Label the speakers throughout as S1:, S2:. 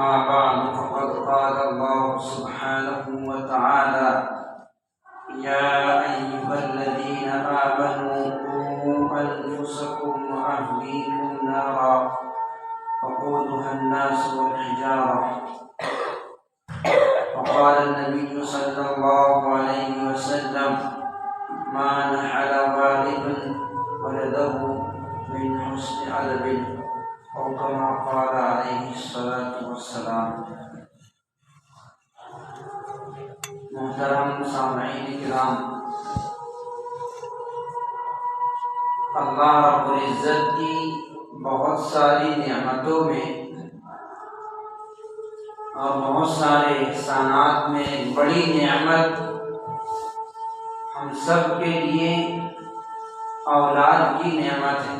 S1: أما بعد فقد قال الله سبحانه وتعالى يا أيها الذين آمنوا قوا أنفسكم وأهليكم نارا وقودها الناس والحجارة. وقال النبي صلى الله عليه وسلم ما نحل والد ولده من حسن أدبه أو كما قال عليه الصلاة والسلام. محترم سامعین کرام، اللہ رب العزت کی بہت ساری نعمتوں میں اور بہت سارے احسانات میں ایک بڑی نعمت ہم سب کے لیے اولاد کی نعمت ہے۔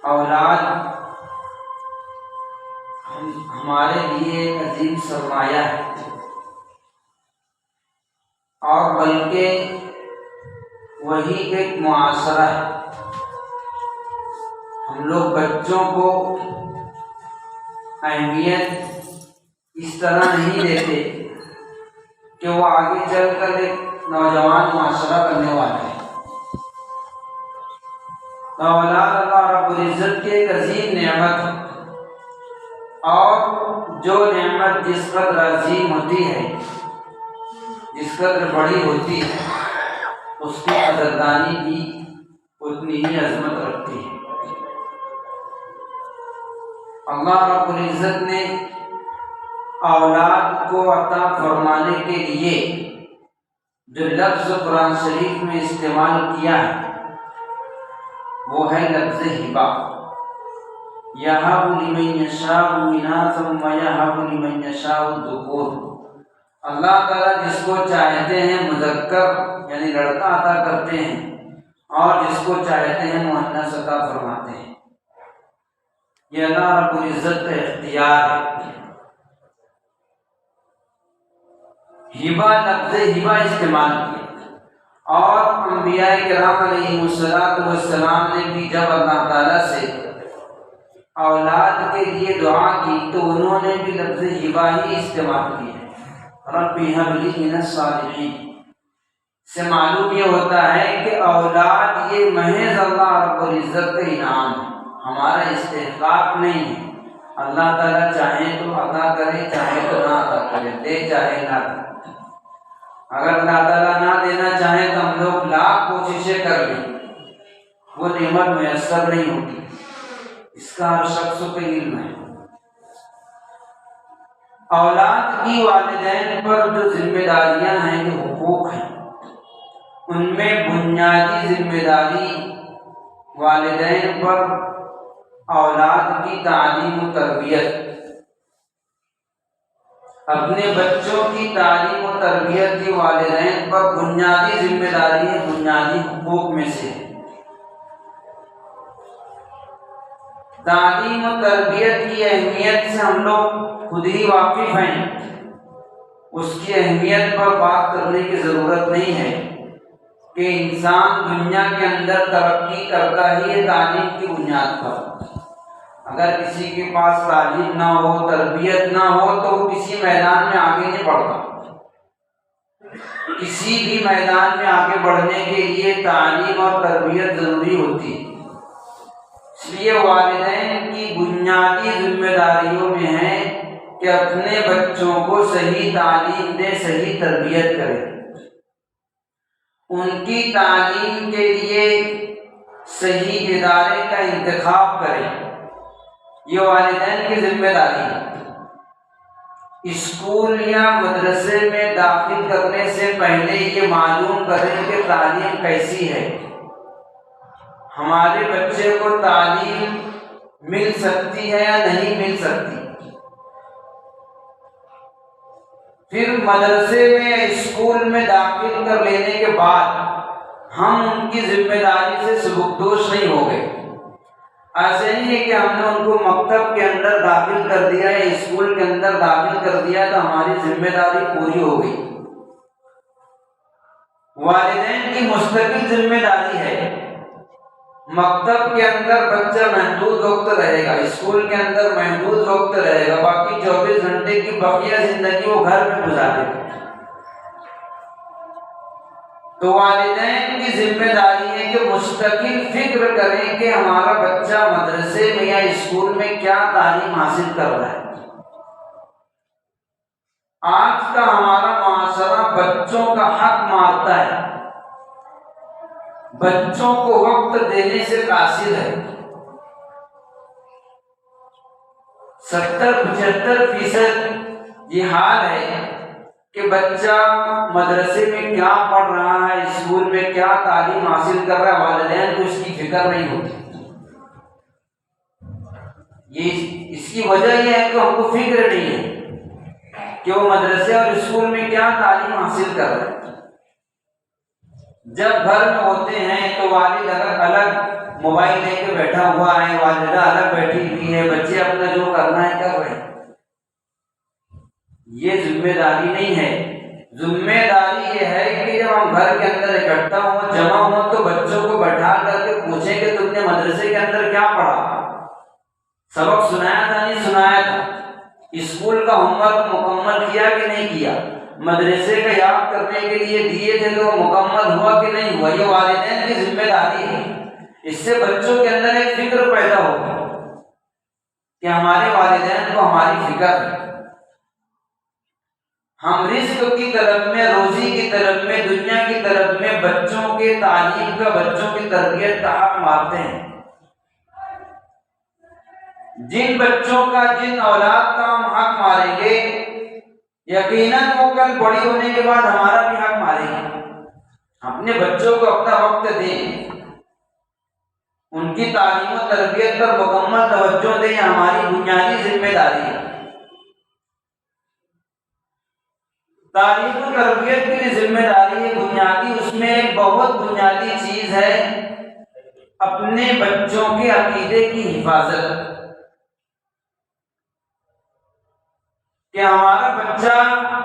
S1: اولاد ہمارے لیے ایک عظیم سرمایہ ہے، اور بلکہ وہی ایک معاشرہ ہے۔ ہم لوگ بچوں کو اہمیت اس طرح نہیں دیتے کہ وہ آگے چل کر ایک نوجوان معاشرہ کرنے والے ہیں۔ اولاد اللہ رب العزت کی ایک عظیم نعمت ہے، اور جو نعمت جس قدر عظیم ہوتی ہے، جس قدر بڑی ہوتی ہے، اس کی قدردانی بھی اتنی ہی عظمت رکھتی ہے۔ اللہ رب العزت نے اولاد کو عطا فرمانے کے لیے جو لفظ قرآن شریف میں استعمال کیا ہے وہ ہے لفظ ہبہ۔ یہب لمن یشاء اناثا ویہب لمن یشاء الذکور۔ اللہ تعالیٰ جس کو چاہتے ہیں مذکر یعنی لڑکا عطا کرتے ہیں، اور جس کو چاہتے ہیں مؤنث عطا فرماتے ہیں۔ یہ اللہ رب العزت کا اختیار ہے۔ ہبہ لفظ ہبہ استعمال کیا، اور انبیاء کرام علیہ السلام نے بھی جب اللہ تعالیٰ سے اولاد کے لیے دعا کی تو انہوں نے بھی لفظ ہبہ ہی استعمال کیا۔ رب ہب لی من الصالحین سے معلوم یہ ہوتا ہے کہ اولاد یہ محض اللہ رب العزت کا انعام ہے، ہمارا استحقاق نہیں ہے۔ اللہ تعالیٰ چاہیں تو عطا کرے، چاہے تو نہ عطا کرے، دے چاہے نہ دے۔ اگر اللہ تعالیٰ نہ دینا چاہے تو ہم لوگ لاکھ کوششیں کر لیں، وہ نعمت میسر نہیں ہوتی۔ اس کا ہر شخص کو علم ہے۔ اولاد کی والدین پر جو ذمہ داریاں ہیں، جو حقوق ہیں، ان میں بنیادی ذمہ داری والدین پر اولاد کی تعلیم و تربیت، اپنے بچوں کی تعلیم و تربیت کی والدین پر بنیادی ذمہ داری ہے، بنیادی حقوق میں سے ہے۔ تعلیم و تربیت کی اہمیت سے ہم لوگ خود ہی واقف ہیں، اس کی اہمیت پر بات کرنے کی ضرورت نہیں ہے کہ انسان دنیا کے اندر ترقی کرتا ہی ہے تعلیم کی بنیاد پر۔ اگر کسی کے پاس تعلیم نہ ہو، تربیت نہ ہو، تو وہ کسی میدان میں آگے نہیں بڑھتا۔ کسی بھی میدان میں آگے بڑھنے کے لیے تعلیم اور تربیت ضروری ہوتی ہے۔ اس لیے والدین کی بنیادی ذمہ داریوں میں ہے کہ اپنے بچوں کو صحیح تعلیم دے، صحیح تربیت کرے، ان کی تعلیم کے لیے صحیح ادارے کا انتخاب کرے۔ یہ والدین کی ذمہ داری ہے۔ اسکول یا مدرسے میں داخل کرنے سے پہلے یہ معلوم کریں کہ تعلیم کیسی ہے، ہمارے بچے کو تعلیم مل سکتی ہے یا نہیں مل سکتی۔ پھر مدرسے میں اسکول میں داخل کر لینے کے بعد ہم ان کی ذمہ داری سے سبکدوش نہیں ہو گئے۔ ایسے نہیں ہے کہ ہم نے ان کو مکتب کے اندر داخل کر دیا یا اسکول کے اندر داخل کر دیا تو ہماری ذمہ داری پوری ہو گئی۔ والدین کی مستقل ذمہ داری ہے مکتب کے اندر بچہ محدود وقت رہے گا، اسکول کے اندر محدود وقت رہے گا، باقی 24 گھنٹے کی بقیہ زندگی وہ گھر میں گزارے گا۔ تو والدین کی ذمہ داری ہے کہ مستقل فکر کریں کہ ہمارا بچہ مدرسے میں یا اسکول میں کیا تعلیم حاصل کر رہا ہے۔ آج کا ہمارا معاشرہ بچوں کا حق مارتا ہے، بچوں کو وقت دینے سے قاصر ہے۔ 70-75% یہ حال ہے کہ بچہ مدرسے میں کیا پڑھ رہا ہے، اسکول میں کیا تعلیم حاصل کر رہا ہے، والدین کو اس کی فکر نہیں ہوتی۔ اس کی وجہ یہ ہے کہ ہم کو فکر نہیں ہے کہ وہ مدرسے اور اسکول میں کیا تعلیم حاصل کر رہے ہیں۔ جب گھر میں ہوتے ہیں تو والد الگ موبائل لے کے بیٹھا ہوا ہے، والدہ الگ بیٹھی ہوئی ہے، بچے اپنا جو کرنا ہے کر رہے ہیں۔ یہ ذمہ داری نہیں ہے۔ ذمہ داری یہ ہے کہ جب ہم گھر کے اندر اکٹھا ہوں، جمع ہوں، تو بچوں کو بٹھا کر کے پوچھیں کہ تم نے مدرسے کے اندر کیا پڑھا، سبق سنایا تھا نہیں سنایا تھا، اسکول کا ہوم ورک مکمل کیا کہ نہیں کیا، مدرسے کا یاد کرنے کے لیے دیے تھے تو وہ مکمل ہوا کہ نہیں ہوا۔ یہ والدین کی ذمہ داری ہے۔ اس سے بچوں کے اندر ایک فکر پیدا ہوگی کہ ہمارے والدین کو ہماری فکر ہے، ہم رزق کی طلب میں، روزی کی طلب میں، دنیا کی طلب میں بچوں کے تعلیم کا، بچوں کی تربیت کا حق مارتے ہیں۔ جن بچوں کا، جن اولاد کا ہم حق ماریں گے، یقیناً وہ کل بڑی ہونے کے بعد ہمارا بھی حق ماریں گے۔ اپنے بچوں کو اپنا وقت دیں، ان کی تعلیم و تربیت پر مکمل توجہ دیں، ہماری بنیادی ذمہ داری ہے۔ تعلیم و تربیت کی ذمہ داری ہے بنیادی، اس میں ایک بہت بنیادی چیز ہے اپنے بچوں کے عقیدے کی حفاظت، کہ ہمارا بچہ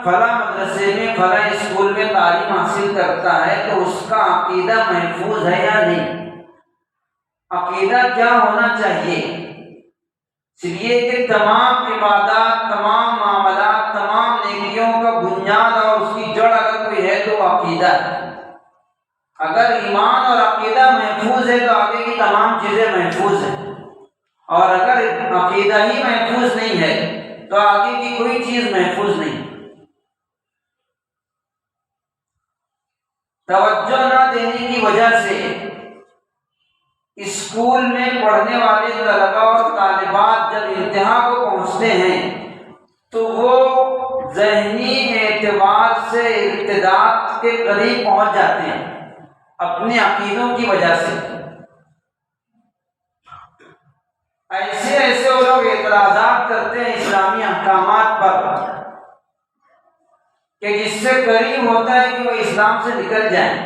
S1: فلاں مدرسے میں، فلاں اسکول میں تعلیم حاصل کرتا ہے تو اس کا عقیدہ محفوظ ہے یا نہیں، عقیدہ کیا ہونا چاہیے، اس لیے کہ تمام عبادات، تمام معاملات، تمام نیکیوں کا بنیاد اور اس کی جڑ اگر کوئی ہے تو وہ عقیدہ ہے۔ اگر ایمان اور عقیدہ محفوظ ہے تو آگے کی تمام چیزیں محفوظ ہیں، اور اگر عقیدہ ہی محفوظ نہیں ہے تو آگے کی کوئی چیز محفوظ نہیں۔ توجہ نہ دینے کی وجہ سے اسکول میں پڑھنے والے طلباء اور طالبات جب انتہا کو پہنچتے ہیں تو وہ ذہنی اعتبار سے ارتداد کے قریب پہنچ جاتے ہیں اپنے عقیدوں کی وجہ سے۔ ایسے وہ لوگ اعتراضات کرتے ہیں اسلامی احکامات پر کہ جس سے قریب ہوتا ہے کہ وہ اسلام سے نکل جائیں،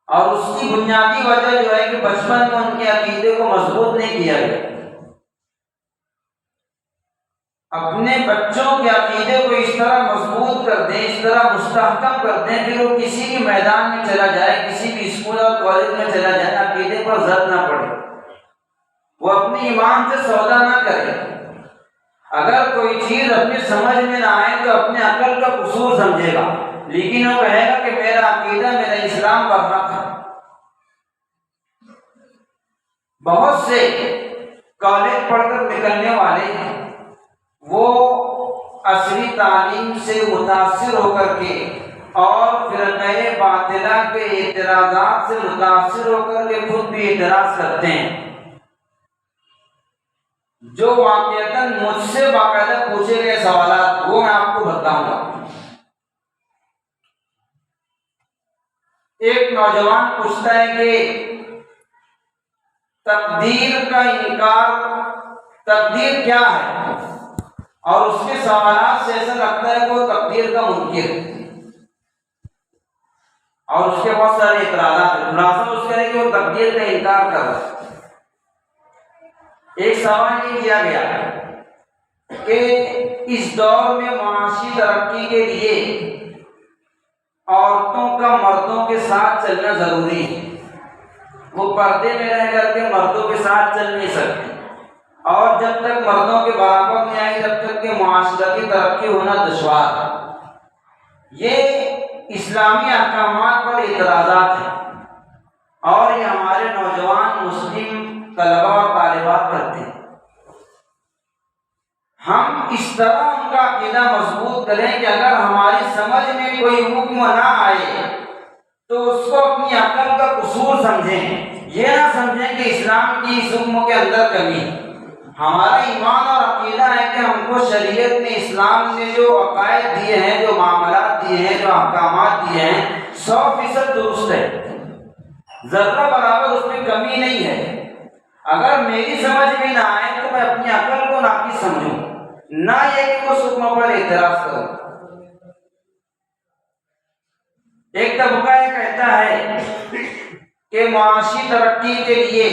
S1: اور اس کی بنیادی وجہ جو ہے کہ بچپن میں ان کے عقیدے کو مضبوط نہیں کیا گیا۔ اپنے بچوں کے عقیدے کو اس طرح مضبوط کر دیں، اس طرح مستحکم کر دیں کہ وہ کسی بھی میدان میں چلا جائے، کسی بھی اسکول اور کالج میں چلا جائے، عقیدے پر زد نہ پڑے، وہ اپنی ایمان سے سودا نہ کرے۔ اگر کوئی چیز اپنی سمجھ میں نہ آئے تو اپنے عقل کا قصور سمجھے گا، لیکن وہ کہے گا کہ میرا عقیدہ، میرا اسلام برحق ہے۔ بہت سے کالج پڑھ کر نکلنے والے ہیں، وہ عصری تعلیم سے متاثر ہو کر کے اور فرقہ باطلہ کے اعتراضات سے متاثر ہو کر کے خود بھی اعتراض کرتے ہیں، جو واقعتاً مجھ سے باقاعدہ پوچھے گئے سوالات وہ میں آپ کو بتاؤں گا۔ ایک نوجوان پوچھتا ہے کہ تقدیر کا انکار، تقدیر کیا ہے، اور اس کے سوالات سے ایسا لگتا ہے کہ وہ تقدیر کا منکر ہے، اور اس کے بہت سارے اعتراضات ہیں۔ خلاصہ اس کا ہے کہ وہ تقدیر کا انکار کر رہا ہے۔ ایک سوال یہ کیا گیا کہ اس دور میں معاشی ترقی کے لیے عورتوں کا مردوں کے ساتھ چلنا ضروری ہے، وہ پردے میں رہ کر کے مردوں کے ساتھ چل نہیں سکتی، اور جب تک مردوں کے برابر نہیں آئی تب تک کہ معاشرتی ترقی ہونا دشوار ہے۔ یہ اسلامی احکامات پر اعتراضات ہیں، اور یہ ہمارے نوجوان مسلم طلباء اور طالبات کرتے ہیں۔ ہم اس طرح ان کا عقیدہ مضبوط کریں کہ اگر ہماری سمجھ میں کوئی حکم نہ آئے تو اس کو اپنی عقل کا قصور سمجھیں، یہ نہ سمجھیں کہ اسلام کی اس حکم کے اندر کمی ہے۔ ہمارا ایمان اور عقیدہ ہے کہ ہم کو شریعت نے، اسلام نے جو عقائد دیے ہیں، جو معاملات دیے ہیں، جو احکامات دیے ہیں، 100% درست ہے، ذرہ برابر اس میں کمی نہیں ہے۔ اگر میری سمجھ میں نہ آئے تو میں اپنی عقل کو ناقص سمجھوں، نہ یہ کہ اس حکم پر اعتراض کروں۔ ایک طبقہ یہ کہتا ہے کہ معاشی ترقی کے لیے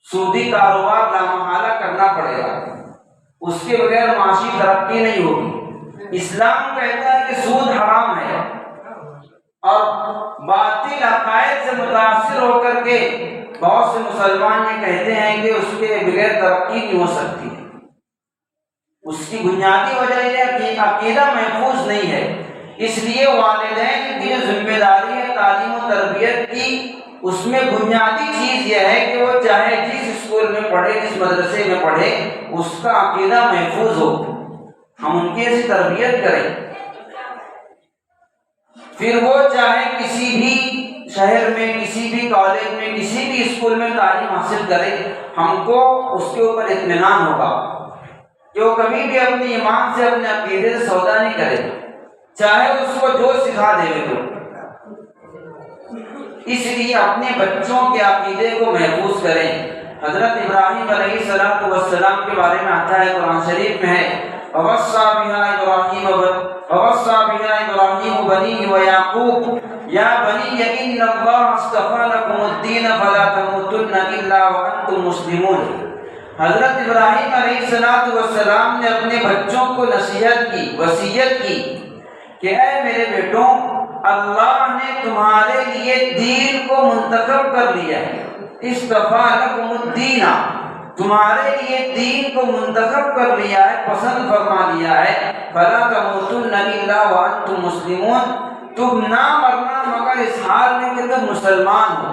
S1: سودی کاروبار لامحالہ کرنا پڑے گا، اس کے بغیر معاشی ترقی نہیں ہوگی۔ اسلام کہتا ہے کہ سود حرام ہے، اور باطل عقائد سے متاثر ہو کر کے بہت سے مسلمان یہ کہتے ہیں کہ اس کے بغیر ترقی نہیں ہو سکتی۔ اس کی بنیادی وجہ یہ ہے کہ عقیدہ محفوظ نہیں ہے۔ اس لیے والدین کی جو ذمہ داری ہے تعلیم و تربیت کی، اس میں بنیادی چیز یہ ہے کہ وہ چاہے جس اسکول میں پڑھے، جس مدرسے میں پڑھے، اس کا عقیدہ محفوظ ہو، ہم ان کی ایسی تربیت کریں۔ پھر وہ چاہے کسی بھی شہر میں، کسی بھی کالج میں، کسی بھی اسکول میں تعلیم حاصل کرے، ہم کو اس کے اوپر اطمینان ہوگا کہ وہ کبھی بھی اپنے ایمان سے، اپنے عقیدے سے سودا نہیں کرے، چاہے اس کو جو سکھا دے تو۔ اس لیے اپنے بچوں کے عقیدے کو محفوظ کریں۔ حضرت ابراہیم علیہ السلام کے بارے میں آتا ہے قرآن شریف میں ہے، وَوَصَّى بِهَا إِبْرَاهِيمُ بَنِيهِ وَيَعْقُوبُ يَا بَنِيَّ إِنَّ اللَّهَ اصْطَفَىٰ لَكُمُ الدِّينَ فَلَا تَمُوتُنَّ إِلَّا وَأَنتُم مُّسْلِمُونَ۔ حضرت ابراہیم علیہ السلام نے اپنے بچوں کو نصیحت کی، وصیت کی کہ اے میرے بیٹوں، اللہ نے تمہارے لیے دین کو منتخب کر لیا ہے، اصطفیٰ لکم الدین، تمہارے لیے دین کو منتخب کر لیا ہے، پسند فرما لیا ہے، فلا تموتن الا وانتم مسلمون، تم نہ مرنا مگر اس حال میں کہ تم مسلمان ہو۔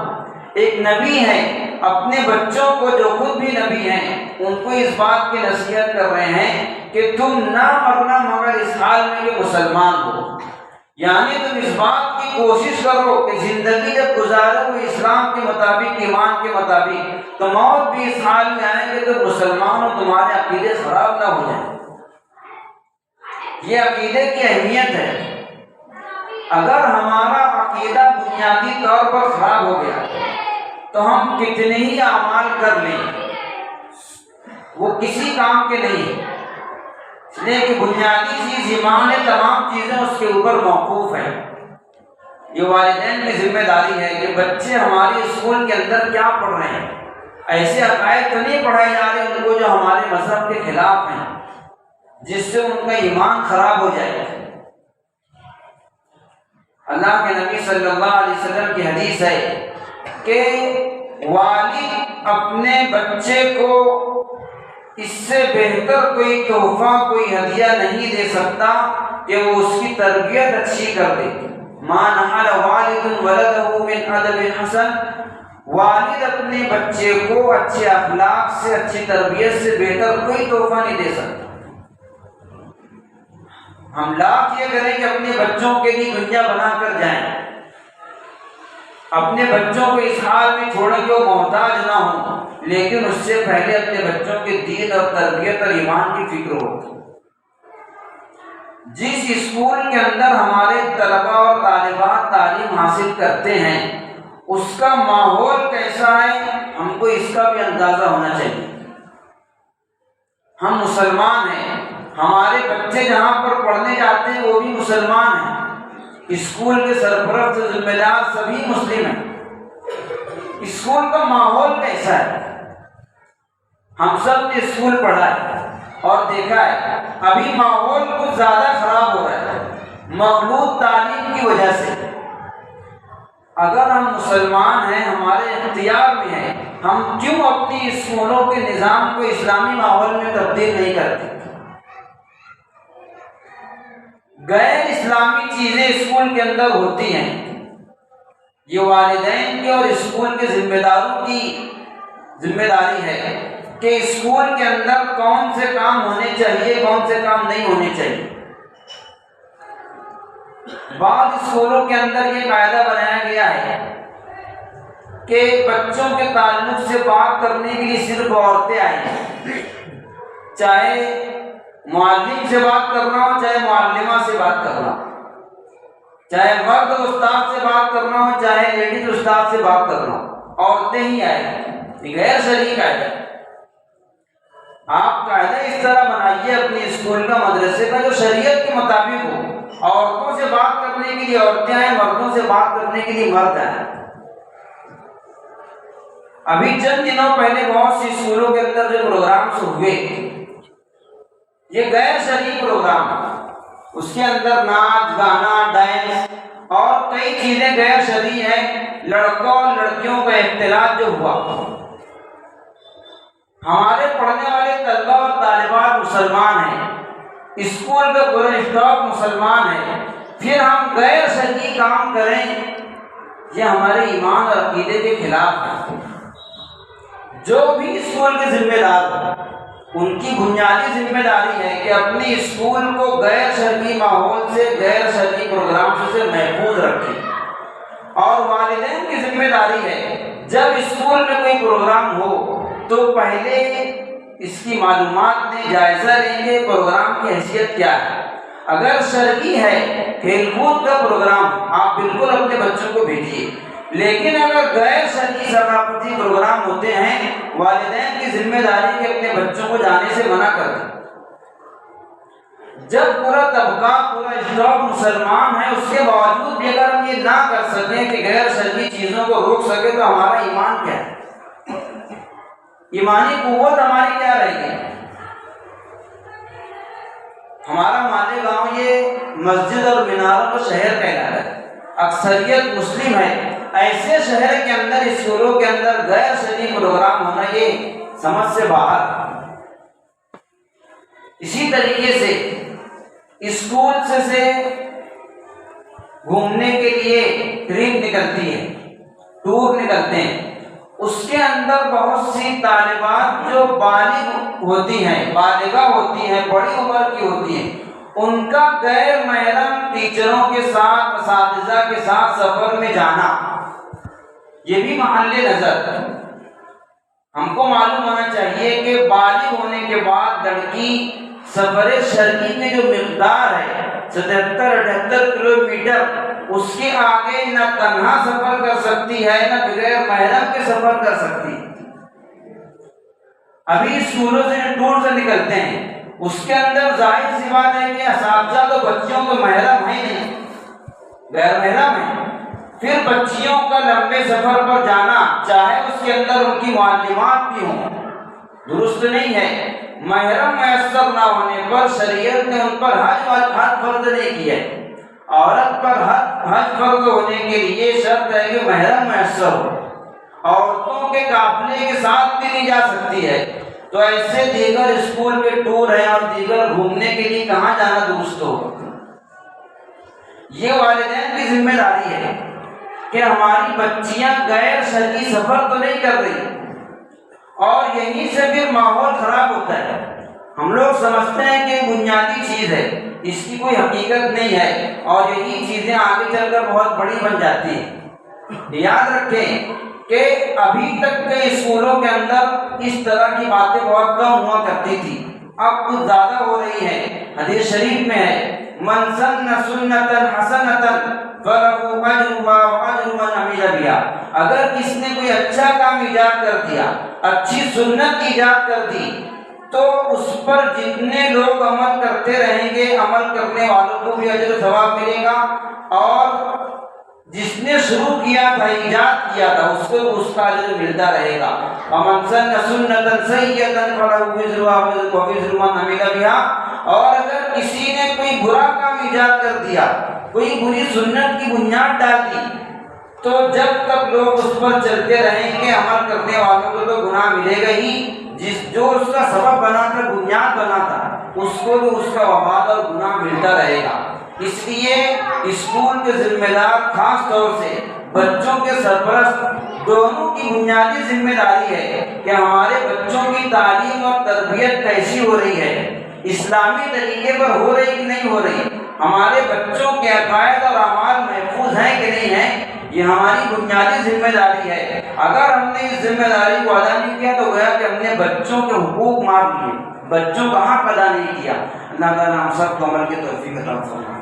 S1: ایک نبی ہے، اپنے بچوں کو جو خود بھی نبی ہیں ان کو اس بات کی نصیحت کر رہے ہیں کہ تم نہ مرنا مگر اس حال میں کہ مسلمان ہو، یعنی تم اس بات کی کوشش کرو کہ زندگی جب گزارو وہ اسلام کے مطابق، ایمان کے مطابق، تو موت بھی اس حال میں آئے کہ تم مسلمان ہو، تمہارے عقیدے خراب نہ ہو جائیں۔ یہ عقیدے کی اہمیت ہے۔ اگر ہمارا عقیدہ بنیادی طور پر خراب ہو گیا تو ہم کتنے ہی اعمال کر لیں، وہ کسی کام کے نہیں ہیں، اس لیے کہ بنیادی چیز ایمان ہے، تمام چیزیں اس کے اوپر موقوف ہیں۔ یہ والدین کی ذمہ داری ہے کہ بچے ہمارے اسکول کے اندر کیا پڑھ رہے ہیں، ایسے عقائد تو نہیں پڑھائے جا رہے ان کو جو ہمارے مذہب کے خلاف ہیں، جس سے ان کا ایمان خراب ہو جائے۔ اللہ کے نبی صلی اللہ علیہ وسلم کی حدیث ہے کہ والد اپنے بچے کو اس سے بہتر کوئی تحفہ، کوئی ہدیہ نہیں دے سکتا کہ وہ اس کی تربیت اچھی کر دے۔ ما نحل والد ولدہ من ادب حسن، والد اپنے بچے کو اچھے اخلاق سے، اچھی تربیت سے بہتر کوئی تحفہ نہیں دے سکتا۔ ہم لاکھ یہ کریں کہ اپنے بچوں کے لیے دنیا بنا کر جائیں، اپنے بچوں کو اس حال میں چھوڑیں کہ وہ محتاج نہ ہوں، لیکن اس سے پہلے اپنے بچوں کے دین اور تربیت اور ایمان کی فکر ہو۔ جس اسکول کے اندر ہمارے طلباء اور طالبات تعلیم حاصل کرتے ہیں اس کا ماحول کیسا ہے، ہم کو اس کا بھی اندازہ ہونا چاہیے۔ ہم مسلمان ہیں، ہمارے بچے جہاں پر پڑھنے جاتے ہیں وہ بھی مسلمان ہیں، اسکول کے سرپرست ذمہ دار سبھی مسلم ہیں۔ اسکول کا ماحول کیسا ہے؟ ہم سب نے اسکول پڑھا ہے اور دیکھا ہے ابھی ماحول کچھ زیادہ خراب ہو رہا ہے مخلوط تعلیم کی وجہ سے۔ اگر ہم مسلمان ہیں، ہمارے اختیار میں ہیں، ہم کیوں اپنی اسکولوں کے نظام کو اسلامی ماحول میں تبدیل نہیں کرتے؟ غیر اسلامی چیزیں اسکول کے اندر ہوتی ہیں، یہ والدین کی اور اسکول کے ذمہ داروں کی ذمہ داری ہے کہ اسکول کے اندر کون سے کام ہونے چاہیے، کون سے کام نہیں ہونے چاہیے۔ بعض اسکولوں کے اندر یہ قاعدہ بنایا گیا ہے کہ بچوں کے تعلق سے بات کرنے کے لیے صرف عورتیں آئی ہیں، چاہے معلم سے بات کرنا ہو، چاہے معلمہ سے بات کرنا ہو، چاہے مرد استاد سے بات کرنا ہو، چاہے لیڈیز استاد سے بات کرنا ہو، عورتیں ہی آئیں۔ یہ غیر شرعی قاعدہ ہے۔ آپ قاعدہ اس طرح بنائیے اپنے اسکول کا، مدرسے کا، جو شریعت کے مطابق ہو۔ عورتوں سے بات کرنے کے لیے عورتیں آئیں، مردوں سے بات کرنے کے لیے مرد آئیں۔ ابھی چند دنوں پہلے بہت سی اسکولوں کے اندر جو پروگرامز ہوئے، یہ غیر شرعی پروگرام، اس کے اندر ناچ گانا ڈانس اور کئی چیزیں غیر شرعی ہیں، لڑکوں اور لڑکیوں کا اختلاط جو ہوا۔ ہمارے پڑھنے والے طلبہ اور طالبات مسلمان ہیں، اسکول کا پورا اسٹاف مسلمان ہے، پھر ہم غیر شرعی کام کریں، یہ ہمارے ایمان اور عقیدے کے خلاف ہے۔ جو بھی اسکول کے ذمہ دار ہیں، ان کی بنیادی ذمہ داری ہے کہ اپنی اسکول کو غیر شرعی ماحول سے، غیر شرعی پروگرام سے محفوظ رکھیں۔ اور والدین کی ذمہ داری ہے جب اسکول میں کوئی پروگرام ہو تو پہلے اس کی معلومات لیں، جائزہ لیں گے پروگرام کی حیثیت کیا ہے۔ اگر شرعی ہے، کھیل کود کا پروگرام، آپ بالکل اپنے بچوں کو بھیجیے، لیکن اگر غیر شرعی ثقافتی پروگرام ہوتے ہیں، والدین کی ذمہ داری کہ اپنے بچوں کو جانے سے منع کر دیں۔ جب پورا طبقہ، پورا اسٹاف مسلمان ہے، اس کے باوجود بھی اگر ہم یہ نہ کر سکیں کہ غیر شرعی چیزوں کو روک سکے تو ہمارا ایمان کیا ہے؟ ایمانی قوت ہماری کیا رہے گی؟ ہمارا مالیگاؤں یہ مسجد اور میناروں کا شہر کہلاتا ہے، اکثریت مسلم ہے، ایسے شہر کے اندر اسکولوں کے اندر غیر شرعی پروگرام ہونا یہ سمجھ سے باہر۔ اسی طریقے سے اسکول سے گھومنے کے لیے ٹرپ نکلتی ہے، ٹور نکلتے ہیں، اس کے اندر بہت سی طالبات جو بالغ ہوتی ہیں، بالغہ ہوتی ہیں، بڑی عمر کی ہوتی ہیں، ان کا غیر محرم ٹیچروں کے ساتھ، اساتذہ کے ساتھ سفر میں جانا، یہ بھی محل نظر ہے۔ ہم کو معلوم ہونا چاہیے کہ بالغ ہونے کے بعد لڑکی سفر شرعی کی جو مقدار ہے 77-78 کلومیٹر، اس کے آگے نہ تنہا سفر کر سکتی ہے، نہ بغیر محرم کے سفر کر سکتی۔ ابھی اسکولوں سے ٹور سے نکلتے ہیں، اس کے اندر ظاہر سی بات ہے کہ اساتذہ تو بچوں کو محرم ہے نہیں، غیر محرم ہے۔ پھر بچیوں کا لمبے سفر پر جانا، چاہے اس کے اندر ان کی معلومات بھی ہوں، درست نہیں ہے۔ محرم میسر نہ ہونے پر شریعت نے ان پر حج فرض نہیں کیا ہے۔ عورت پر حج فرض ہونے کے لیے شرط ہے کہ محرم میسر ہو، عورتوں کے قافلے کے ساتھ بھی نہیں جا سکتی ہے۔ تو ایسے دیگر اسکول کے ٹور ہیں اور دیگر گھومنے کے لیے کہاں جانا درست ہو؟ یہ والدین کی ذمہ داری ہے کہ ہماری بچیاں غیر شرعی سفر تو نہیں کر رہی، اور یہیں سے پھر ماحول خراب ہوتا ہے۔ ہم لوگ سمجھتے ہیں کہ بنیادی چیز ہے، اس کی کوئی حقیقت نہیں ہے، اور یہی چیزیں آگے چل کر بہت بڑی بن جاتی ہیں۔ یاد رکھیں کہ ابھی تک کے اسکولوں کے اندر اس طرح کی باتیں بہت کم ہوا کرتی تھی، اب کچھ زیادہ ہو رہی ہے۔ حدیث شریف میں ہے من سن سنتا حسنتا فلہ اجرها واجر من عمل بها، اگر کس نے کوئی اچھا کام ایجاد کر دیا، اچھی سنت ایجاد کر دی، تو اس پر جتنے لوگ عمل کرتے رہیں گے، عمل کرنے والوں کو بھی اجر و ثواب ملے گا، اور جس نے شروع کیا تھا، ایجاد کیا تھا، اس کو اس کا اجر ملتا رہے گا۔ ومن سن سنتا سیئتا فلہ وزرها ووزر من عمل بها، اور اگر کسی نے کوئی برا کام ایجاد کر دیا، کوئی بری سنت کی بنیاد ڈال دی، تو جب تک لوگ اس پر چلتے رہیں گے عمل کرنے والوں کو تو گناہ ملے گا ہی، جو اس کا سبب بنا تھا، بنیاد بنا تھا، اس کو بھی اس کا وبال اور گناہ ملتا رہے گا۔ اس لیے اسکول کے ذمہ دار خاص طور سے بچوں کے سرپرست دونوں کی بنیادی ذمہ داری ہے کہ ہمارے بچوں کی تعلیم اور تربیت کیسی ہو رہی ہے، اسلامی طریقے پر ہو رہی کہ نہیں ہو رہی، ہمارے بچوں کے عقائد اور اعمال محفوظ ہیں کہ نہیں ہیں، یہ ہماری بنیادی ذمہ داری ہے۔ اگر ہم نے اس ذمہ داری کو ادا نہیں کیا تو گویا کہ ہم نے بچوں کے حقوق مار دیے، بچوں کا حق ادا نہیں کیا۔ اللہ تعالیٰ ہم سب کو عمل کی توفیق عطا فرمائے۔